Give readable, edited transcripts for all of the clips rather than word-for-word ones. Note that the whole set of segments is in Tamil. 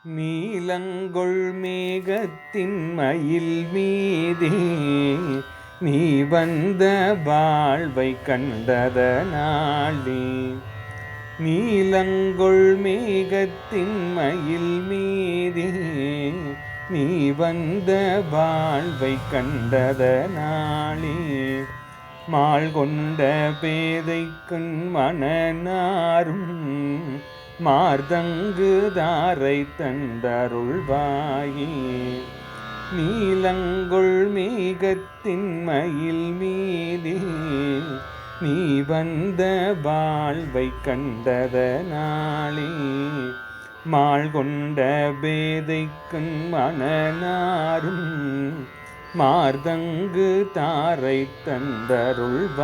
நீலங்கொள் மேகத்தின் மயில் மீதே நீ வந்த வாழ்வை கண்டதனாலே. நீலங்கொள் மேகத்தின் மயில் மீதே நீ வந்த வாழ்வை கண்டதனாலே. மால் கொண்ட பேதைக்குன் மணனாரும் மார்தங்கு தாரை தந்தருள்வாயே. நீலங்கொள் மேகத்தின் மயில் மீதே நீ வந்த வாழ்வை கண்டதனாலே. மால் கொண்ட பேதைக்குன் மணனாரும் மார்தங்கு தாரை தந்தருள்வாயே.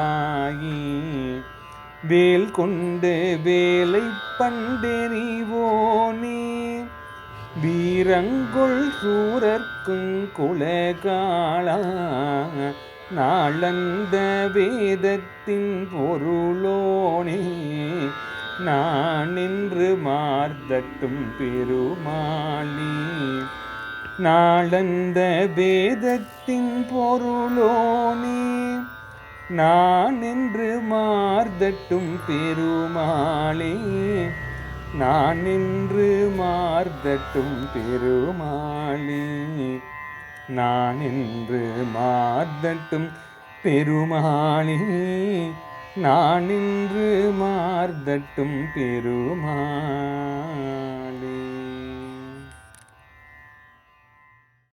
வேல் கொண்டு வேலை பண்டெறிவோனே வீரங்கொள் சூரர்க்குங் குலகாளா. நாளந்த வேதத்தின் பொருளோனே நான் என்று மார்தட்டும் பெருமாளே. நாளந்த வேதத்தின் பொருளோனே நான் என்று மார்தட்டும் பெருமாளே. நான் என்று மார்தட்டும் பெருமாளே. நான் என்று மார்தட்டும் பெருமாளே. நான் என்று மார்தட்டும் பெருமாளே.